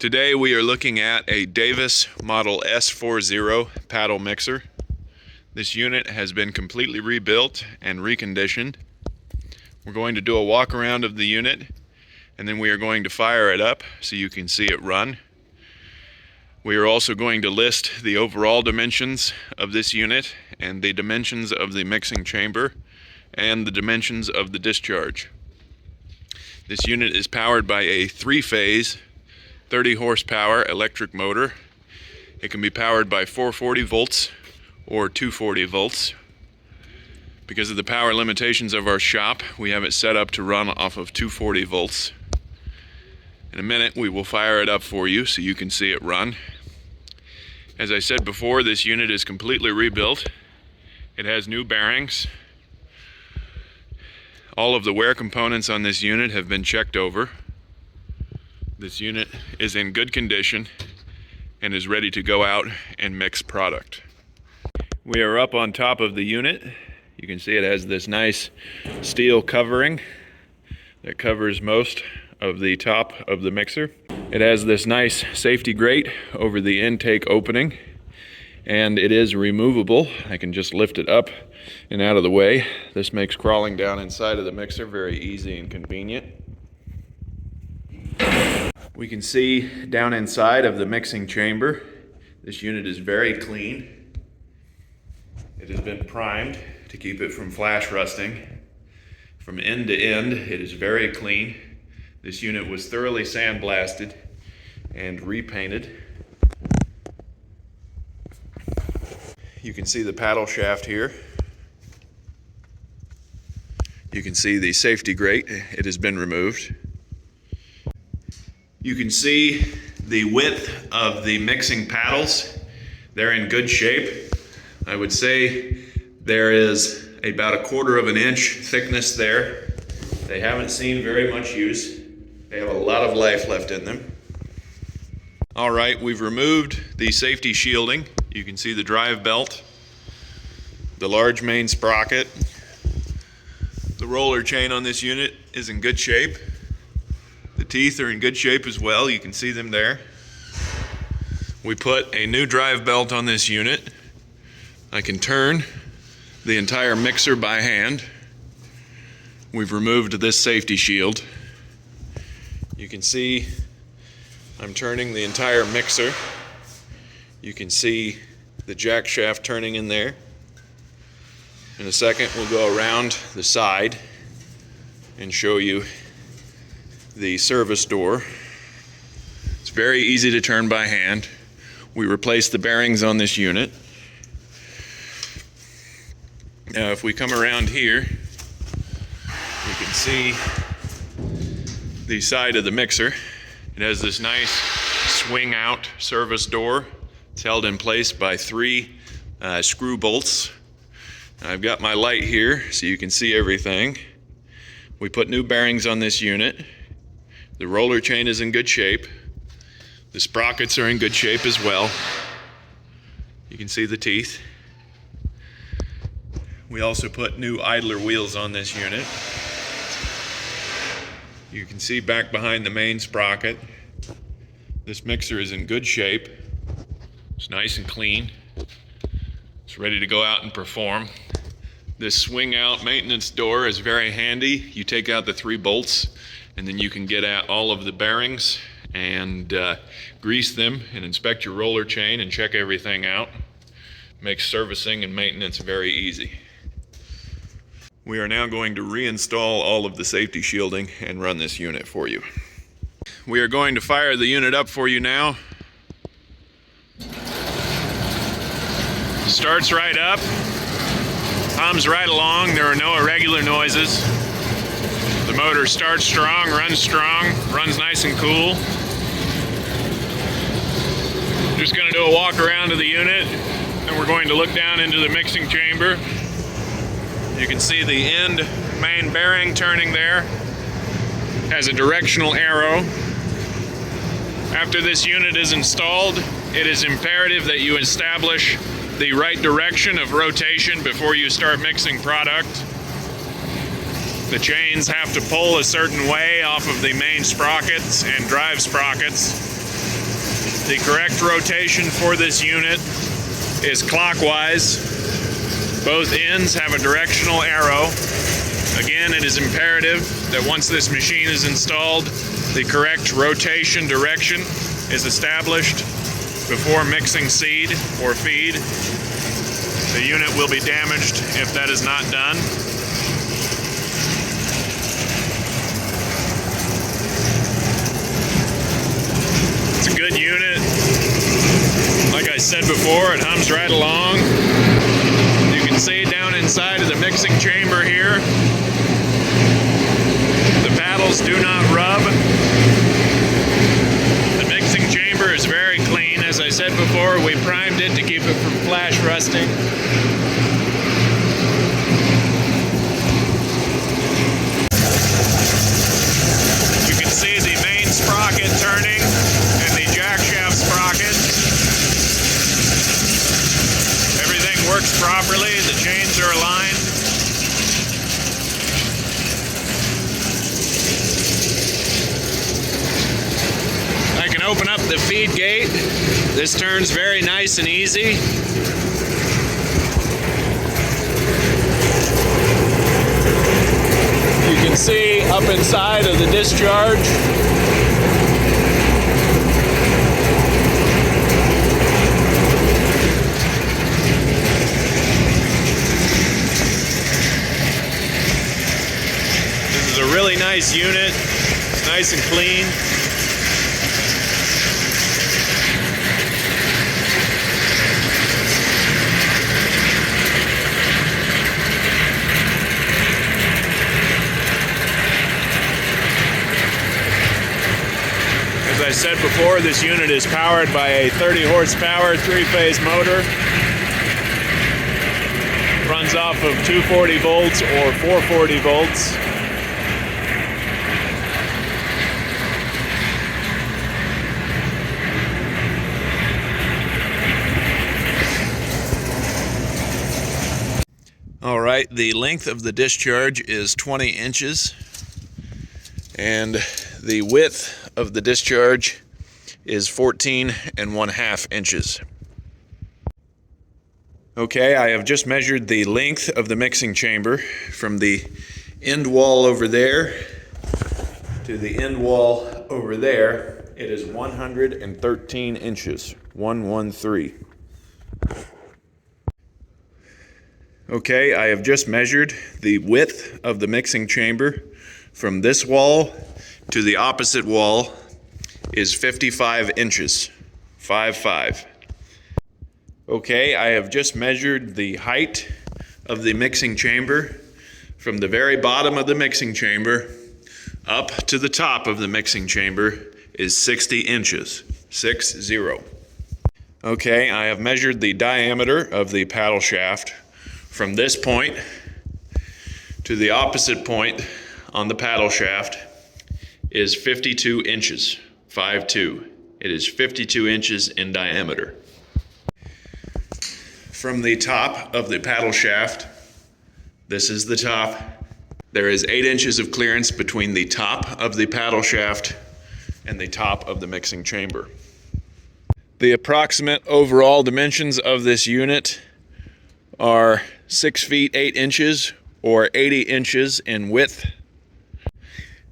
Today we are looking at a Davis Model S40 paddle mixer. This unit has been completely rebuilt and reconditioned. We're going to do a walk around of the unit, and then we are going to fire it up so you can see it run. We are also going to list the overall dimensions of this unit and the dimensions of the mixing chamber and the dimensions of the discharge. This unit is powered by a 3-phase 30 horsepower electric motor. It can be powered by 440 volts or 240 volts. Because of the power limitations of our shop, we have it set up to run off of 240 volts. In a minute we will fire it up for you so you can see it run. As I said before, this unit is completely rebuilt. It has new bearings. All of the wear components on this unit have been checked over. This unit is in good condition and is ready to go out and mix product. We are up on top of the unit. You can see it has this nice steel covering that covers most of the top of the mixer. It has this nice safety grate over the intake opening, and it is removable. I can just lift it up and out of the way. This makes crawling down inside of the mixer very easy and convenient. We can see down inside of the mixing chamber, this unit is very clean. It has been primed to keep it from flash rusting. From end to end, it is very clean. This unit was thoroughly sandblasted and repainted. You can see the paddle shaft here. You can see the safety grate. It has been removed. You can see the width of the mixing paddles. They're in good shape. I would say there is about 1/4 of an inch thickness there. They haven't seen very much use. They have a lot of life left in them. All right, we've removed the safety shielding. You can see the drive belt, the large main sprocket. The roller chain on this unit is in good shape. The teeth are in good shape as well. You can see them there. We put a new drive belt on this unit. I can turn the entire mixer by hand. We've removed this safety shield. You can see I'm turning the entire mixer. You can see the jack shaft turning in there. In a second we'll go around the side and show you the service door. It's very easy to turn by hand. We replaced the bearings on this unit. Now if we come around here, you can see the side of the mixer. It has this nice swing out service door. It's held in place by 3 screw bolts. I've got my light here so you can see everything. We put new bearings on this unit. The roller chain is in good shape. The sprockets are in good shape as well. You can see the teeth. We also put new idler wheels on this unit. You can see back behind the main sprocket. This mixer is in good shape. It's nice and clean. It's ready to go out and perform. This swing out maintenance door is very handy. You take out the 3 bolts and then you can get at all of the bearings and grease them and inspect your roller chain and check everything out. Makes servicing and maintenance very easy. We are now going to reinstall all of the safety shielding and run this unit for you. We are going to fire the unit up for you now. Starts right up, hums right along. There are no irregular noises. The motor starts strong, runs nice and cool. Just going to do a walk around of the unit, and we're going to look down into the mixing chamber. You can see the end main bearing turning there. Has a directional arrow. After this unit is installed, it is imperative that you establish the right direction of rotation before you start mixing product. The chains have to pull a certain way off of the main sprockets and drive sprockets. The correct rotation for this unit is clockwise. Both ends have a directional arrow. Again, it is imperative that once this machine is installed, the correct rotation direction is established before mixing seed or feed. The unit will be damaged if that is not done. It's a good unit. Like I said before, it hums right along. You can see down inside of the mixing chamber here, the paddles do not rub. The mixing chamber is very clean. As I said before, we primed it to keep it from flash rusting. You can see the main sprocket turning and the jackshaft sprocket. Everything works properly. The chains are aligned. I can open up the feed gate. This turns very nice and easy. You can see up inside of the discharge. This is a really nice unit. It's nice and clean. As I said before, this unit is powered by a 30 horsepower three-phase motor. Runs off of 240 volts or 440 volts. All right, the length of the discharge is 20 inches, and the width of the discharge is 14.5 inches. Okay, I have just measured the length of the mixing chamber from the end wall over there to the end wall over there. It is 113 inches, 113. Okay, I have just measured the width of the mixing chamber from this wall to the opposite wall is 55 inches, 55. Okay, I have just measured the height of the mixing chamber from the very bottom of the mixing chamber up to the top of the mixing chamber is 60 inches, 60. Okay, I have measured the diameter of the paddle shaft from this point to the opposite point on the paddle shaft is 52 inches, 52. It is 52 inches in diameter. From the top of the paddle shaft, this is the top, there is 8 inches of clearance between the top of the paddle shaft and the top of the mixing chamber. The approximate overall dimensions of this unit are 6 feet 8 inches or 80 inches in width.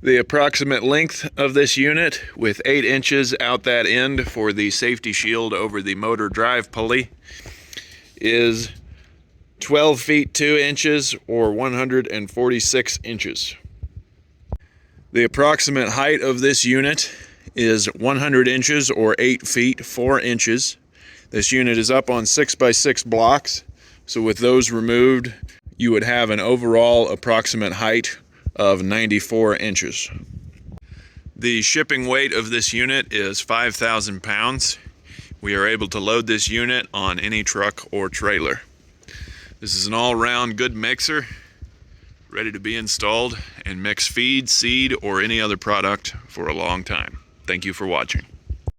The approximate length of this unit, with 8 inches out that end for the safety shield over the motor drive pulley, is 12 feet 2 inches or 146 inches. The approximate height of this unit is 100 inches or 8 feet 4 inches. This unit is up on 6x6 blocks, so with those removed, you would have an overall approximate height of 94 inches. The shipping weight of this unit is 5,000 pounds. We are able to load this unit on any truck or trailer. This is an all-round good mixer, ready to be installed and mix feed, seed, or any other product for a long time. Thank you for watching.